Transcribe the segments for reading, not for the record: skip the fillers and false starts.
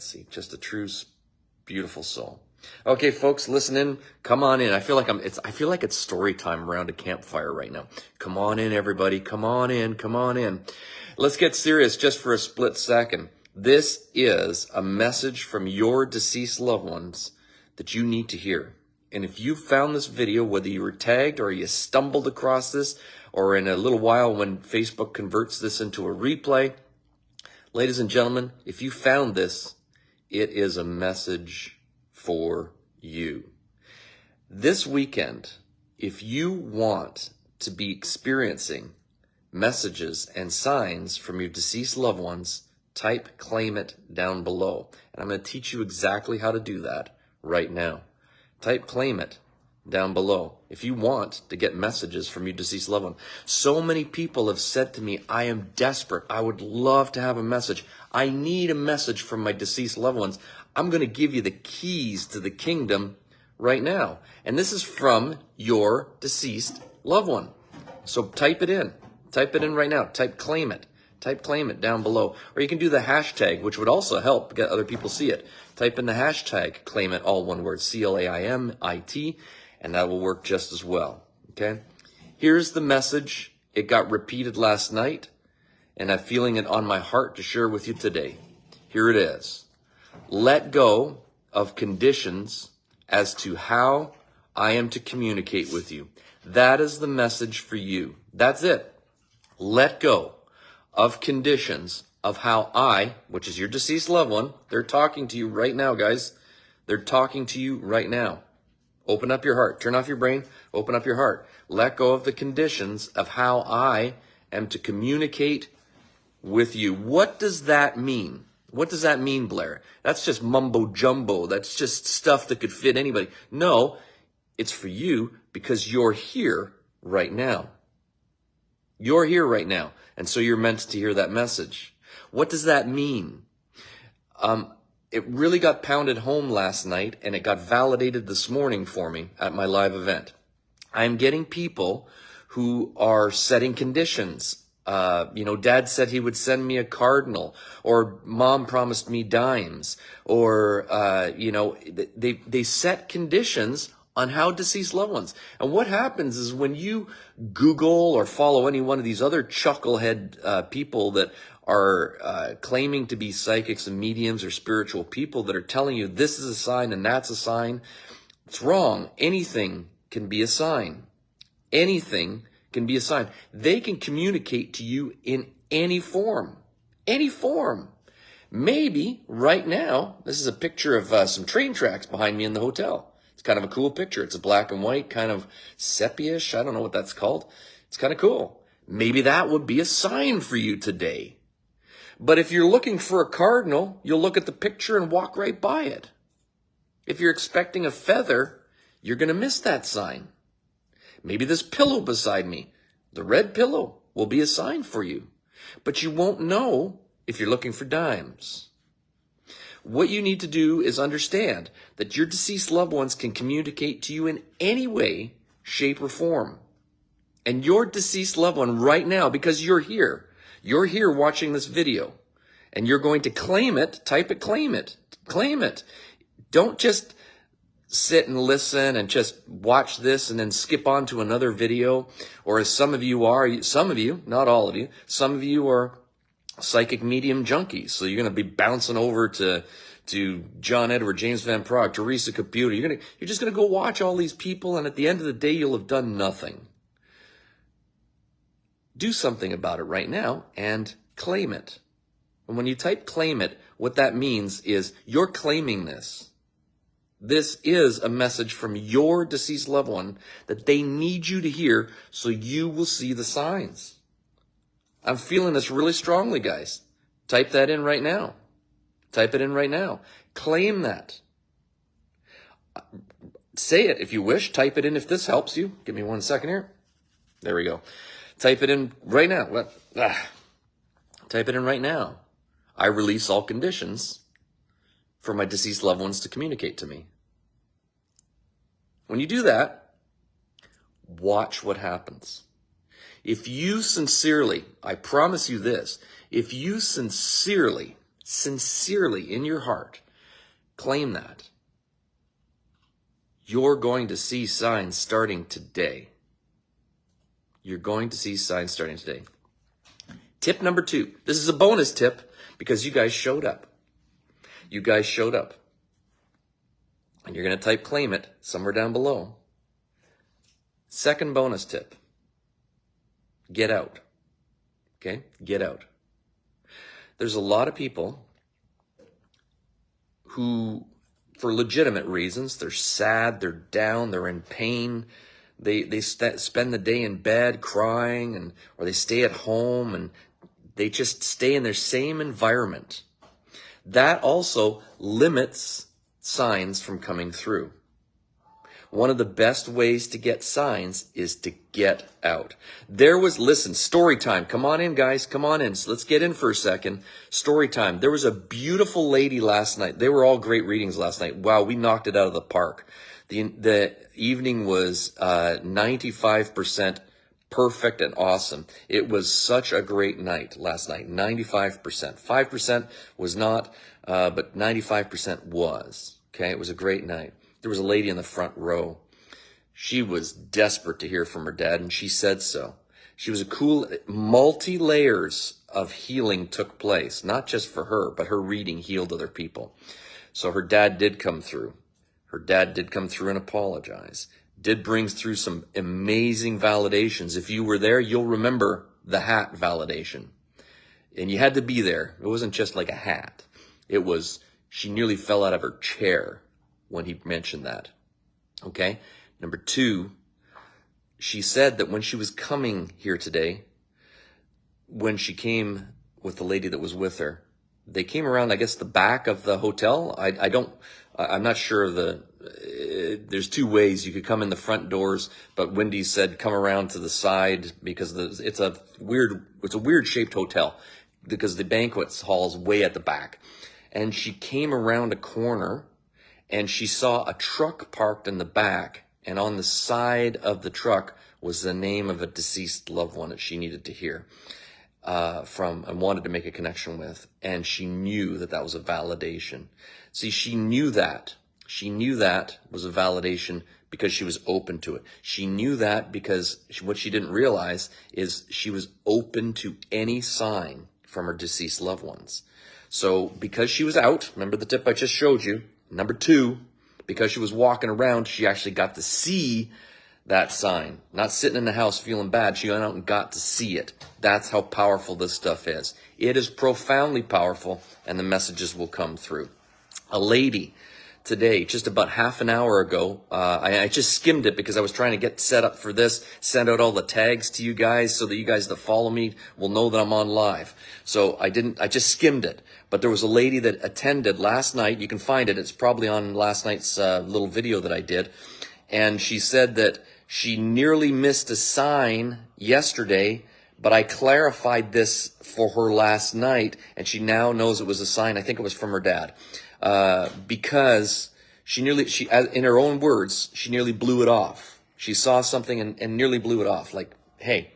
See, just a true, beautiful soul. Okay, folks, listen in. Come on in. I feel like it's story time around a campfire right now. Come on in, everybody. Come on in. Come on in. Let's get serious just for a split second. This is a message from your deceased loved ones that you need to hear. And if you found this video, whether you were tagged or you stumbled across this, or in a little while when Facebook converts this into a replay, ladies and gentlemen, if you found this, it is a message for you. This weekend, if you want to be experiencing messages and signs from your deceased loved ones, type claim it down below. And I'm going to teach you exactly how to do that right now. Type claim it down below if you want to get messages from your deceased loved one. So many people have said to me, I am desperate. I would love to have a message. I need a message from my deceased loved ones. I'm going to give you the keys to the kingdom right now. And this is from your deceased loved one. So type it in. Type it in right now. Type claim it. Type claim it down below. Or you can do the hashtag, which would also help get other people see it. Type in the hashtag claim it, all one word, CLAIMIT, and that will work just as well. Okay? Here's the message. It got repeated last night, and I'm feeling it on my heart to share with you today. Here it is. Let go of conditions as to how I am to communicate with you. That is the message for you. That's it. Let go of conditions of how I, which is your deceased loved one, they're talking to you right now, guys. They're talking to you right now. Open up your heart. Turn off your brain. Open up your heart. Let go of the conditions of how I am to communicate with you. What does that mean? What does that mean, Blair? That's just mumbo jumbo. That's just stuff that could fit anybody. No, it's for you because you're here right now. You're here right now. And so you're meant to hear that message. What does that mean? It really got pounded home last night, and it got validated this morning for me at my live event. I'm getting people who are setting conditions. Dad said he would send me a cardinal, or mom promised me dimes, or, they set conditions on how deceased loved ones. And what happens is when you Google or follow any one of these other chucklehead people that are claiming to be psychics and mediums or spiritual people that are telling you this is a sign and that's a sign, it's wrong. Anything can be a sign. Anything can be a sign. They can communicate to you in any form. Any form. Maybe right now, this is a picture of some train tracks behind me in the hotel. It's kind of a cool picture. It's a black and white, kind of sepia-ish. I don't know what that's called. It's kind of cool. Maybe that would be a sign for you today. But if you're looking for a cardinal, you'll look at the picture and walk right by it. If you're expecting a feather, you're going to miss that sign. Maybe this pillow beside me, the red pillow, will be a sign for you. But you won't know if you're looking for dimes. What you need to do is understand that your deceased loved ones can communicate to you in any way, shape, or form. And your deceased loved one right now, because you're here watching this video, and you're going to claim it, type it, claim it, claim it. Don't just sit and listen and just watch this and then skip on to another video. Or as some of you, not all of you, some of you are psychic medium junkies. So you're going to be bouncing over to John Edward, James Van Praagh, Teresa Caputo. You're just going to go watch all these people, and at the end of the day, you'll have done nothing. Do something about it right now and claim it. And when you type claim it, what that means is you're claiming this. This is a message from your deceased loved one that they need you to hear so you will see the signs. I'm feeling this really strongly, guys. Type that in right now. Type it in right now. Claim that. Say it if you wish. Type it in if this helps you. Give me 1 second here. There we go. Type it in right now. Type it in right now. I release all conditions for my deceased loved ones to communicate to me. When you do that, watch what happens. If you sincerely, I promise you this, if you sincerely sincerely in your heart, claim that. You're going to see signs starting today. You're going to see signs starting today. Tip number 2. This is a bonus tip because you guys showed up. You guys showed up. And you're going to type claim it somewhere down below. Second bonus tip. Get out. Okay? Get out. There's a lot of people who, for legitimate reasons, they're sad, they're down, they're in pain. They spend the day in bed crying, or they stay at home and they just stay in their same environment. That also limits signs from coming through. One of the best ways to get signs is to get out. Listen, story time. Come on in, guys. Come on in. So let's get in for a second. Story time. There was a beautiful lady last night. They were all great readings last night. Wow, we knocked it out of the park. The evening was 95% perfect and awesome. It was such a great night last night. 95%. 5% was not, but 95% was. Okay, it was a great night. There was a lady in the front row. She was desperate to hear from her dad, and she said so. She was a cool, multi-layers of healing took place, not just for her, but her reading healed other people. So her dad did come through. Her dad did come through and apologize. Did bring through some amazing validations. If you were there, you'll remember the hat validation. And you had to be there. It wasn't just like a hat. It was, she nearly fell out of her chair when he mentioned that. Okay? Number 2, she said that when she was coming here today, when she came with the lady that was with her, they came around, I guess, the back of the hotel. I'm not sure there's 2 ways you could come in the front doors, but Wendy said come around to the side because it's a weird shaped hotel because the banquet hall's way at the back. And she came around a corner and she saw a truck parked in the back, and on the side of the truck was the name of a deceased loved one that she needed to hear from and wanted to make a connection with. And she knew that was a validation. See, she knew that. She knew that was a validation because she was open to it. She knew that because what she didn't realize is she was open to any sign from her deceased loved ones. So because she was out, remember the tip I just showed you, number 2, because she was walking around, she actually got to see that sign. Not sitting in the house feeling bad. She went out and got to see it. That's how powerful this stuff is. It is profoundly powerful, and the messages will come through. A lady today, just about half an hour ago, I just skimmed it because I was trying to get set up for this, send out all the tags to you guys so that you guys that follow me will know that I'm on live. So I just skimmed it. But there was a lady that attended last night. You can find it. It's probably on last night's little video that I did. And she said that she nearly missed a sign yesterday, but I clarified this for her last night, and she now knows it was a sign. I think it was from her dad. Because in her own words, she nearly blew it off. She saw something and nearly blew it off. Like, hey,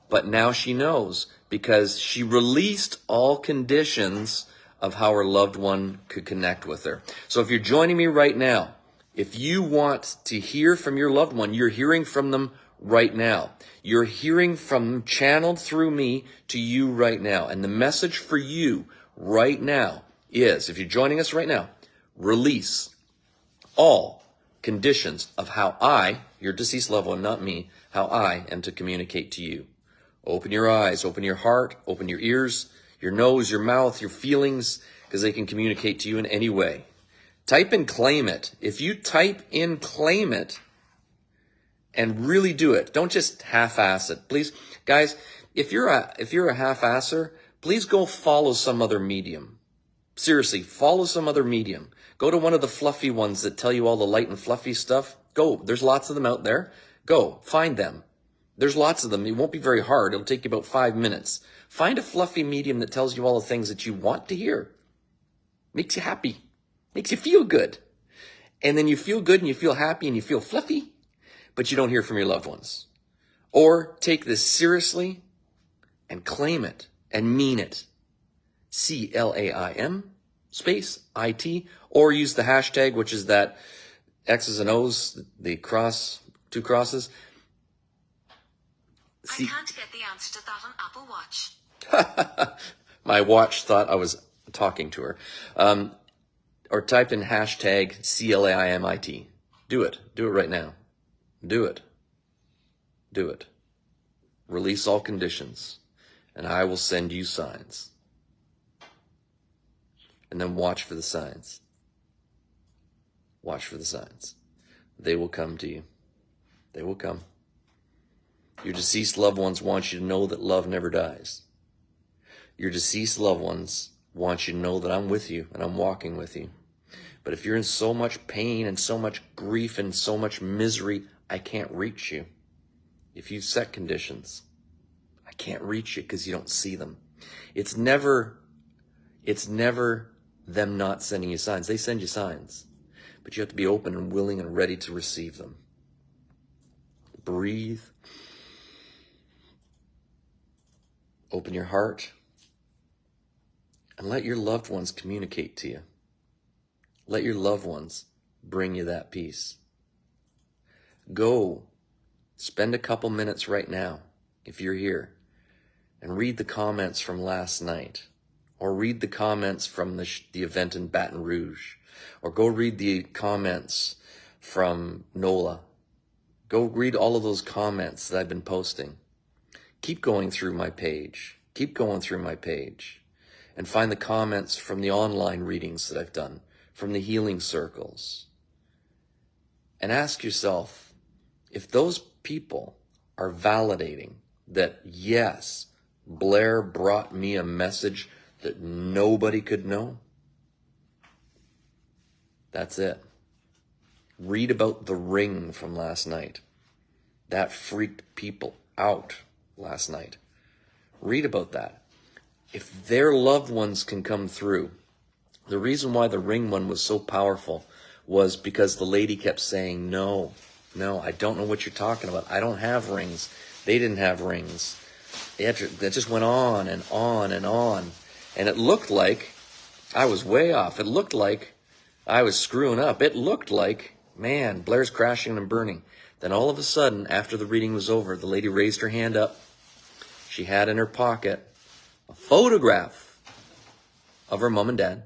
but now she knows because she released all conditions of how her loved one could connect with her. So if you're joining me right now, if you want to hear from your loved one, you're hearing from them right now. You're hearing from them channeled through me to you right now. And the message for you right now is, if you're joining us right now, release all conditions of how I, your deceased loved one, not me, how I am to communicate to you. Open your eyes, open your heart, open your ears, your nose, your mouth, your feelings, because they can communicate to you in any way. Type in claim it. If you type in claim it and really do it, don't just half-ass it. Please, guys, if you're a half-asser, please go follow some other medium. Seriously, follow some other medium. Go to one of the fluffy ones that tell you all the light and fluffy stuff. Go. There's lots of them out there. Go. Find them. There's lots of them. It won't be very hard. It'll take you about 5 minutes. Find a fluffy medium that tells you all the things that you want to hear. Makes you happy. Makes you feel good. And then you feel good and you feel happy and you feel fluffy, but you don't hear from your loved ones. Or take this seriously and claim it and mean it. CLAIM space IT, or use the hashtag, which is that X's and O's, the cross, two crosses. I can't get the answer to that on Apple Watch. My watch thought I was talking to her. Or typed in hashtag CLAIMIT. Do it. Do it right now. Do it. Do it. Release all conditions, and I will send you signs. And then watch for the signs. Watch for the signs. They will come to you. They will come. Your deceased loved ones want you to know that love never dies. Your deceased loved ones want you to know that I'm with you and I'm walking with you. But if you're in so much pain and so much grief and so much misery, I can't reach you. If you set conditions, I can't reach you because you don't see them. It's never them not sending you signs. They send you signs, but you have to be open and willing and ready to receive them. Breathe. Open your heart and let your loved ones communicate to you. Let your loved ones bring you that peace. Go, spend a couple minutes right now, if you're here, and read the comments from last night, or read the comments from the event in Baton Rouge, or go read the comments from NOLA. Go read all of those comments that I've been posting. Keep going through my page. Keep going through my page and find the comments from the online readings that I've done, from the healing circles. And ask yourself if those people are validating that, yes, Blair brought me a message that nobody could know. That's it. Read about the ring from last night. That freaked people out last night. Read about that. If their loved ones can come through, the reason why the ring one was so powerful was because the lady kept saying, no, I don't know what you're talking about. I don't have rings. They didn't have rings. That just went on and on and on. And it looked like I was way off. It looked like I was screwing up. It looked like, man, Blair's crashing and burning. Then all of a sudden, after the reading was over, the lady raised her hand up. She had in her pocket a photograph of her mom and dad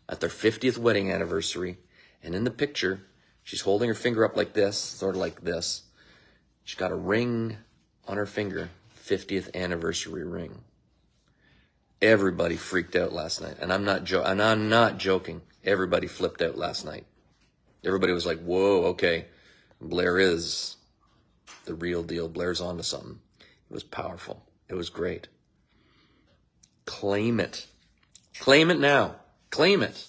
at their 50th wedding anniversary. And in the picture, she's holding her finger up like this, sort of like this. She's got a ring on her finger, 50th anniversary ring. Everybody freaked out last night. And I'm not joking. Everybody flipped out last night. Everybody was like, whoa, okay. Blair is the real deal. Blair's onto something. It was powerful. It was great. Claim it. Claim it now. Claim it.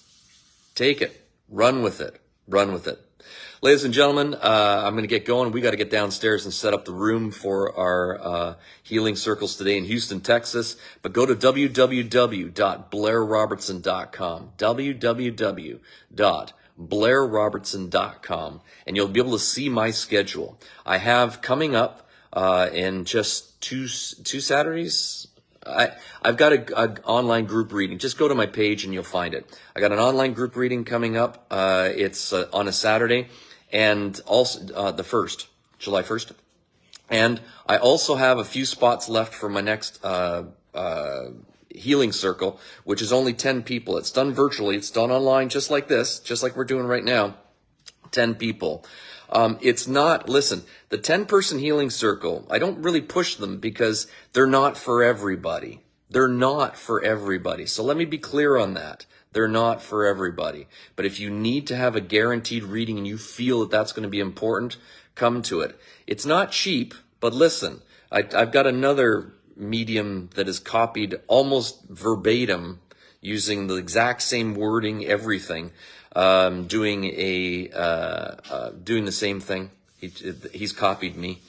Take it. Run with it. Run with it. Ladies and gentlemen, I'm going to get going. We got to get downstairs and set up the room for our healing circles today in Houston, Texas. But go to www.blairrobertson.com. www.blairrobertson.com. And you'll be able to see my schedule. I have coming up in just two Saturdays. I've got an online group reading. Just go to my page and you'll find it. I got an online group reading coming up. It's on a Saturday, and also the 1st, July 1st. And I also have a few spots left for my next healing circle, which is only 10 people. It's done virtually. It's done online, just like this, just like we're doing right now. 10 people. It's not, listen, the 10-person healing circle, I don't really push them because they're not for everybody. They're not for everybody. So let me be clear on that. They're not for everybody. But if you need to have a guaranteed reading and you feel that that's going to be important, come to it. It's not cheap, but listen, I've got another medium that is copied almost verbatim using the exact same wording, everything. Doing the same thing. He's copied me,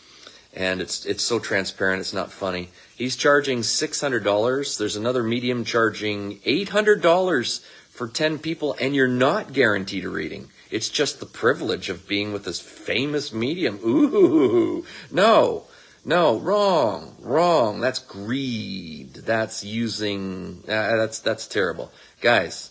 and it's so transparent. It's not funny. He's charging $600. There's another medium charging $800 for 10 people, and you're not guaranteed a reading. It's just the privilege of being with this famous medium. Ooh, no, No, wrong. That's greed. That's using, that's terrible. Guys,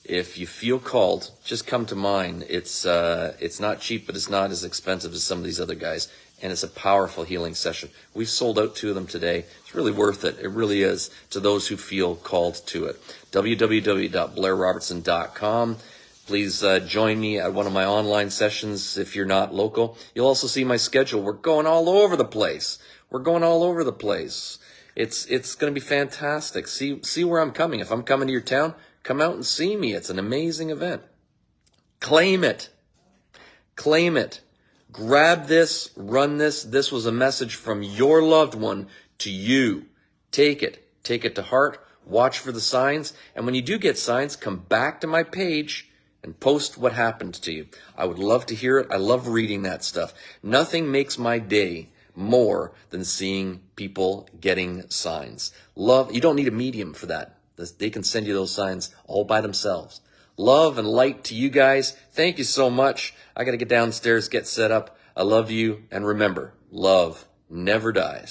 if you feel called, just come to mine. It's not cheap, but it's not as expensive as some of these other guys. And it's a powerful healing session. We've sold out 2 of them today. It's really worth it. It really is, to those who feel called to it. www.blairrobertson.com. Please join me at one of my online sessions if you're not local. You'll also see my schedule. We're going all over the place. It's going to be fantastic. See where I'm coming. If I'm coming to your town, come out and see me. It's an amazing event. Claim it. Grab this, run this. This was a message from your loved one to you. Take it to heart. Watch for the signs. And when you do get signs, come back to my page and post what happened to you. I would love to hear it. I love reading that stuff. Nothing makes my day more than seeing people getting signs. You don't need a medium for that. They can send you those signs all by themselves. Love and light to you guys. Thank you so much. I got to get downstairs, get set up. I love you. And remember, love never dies.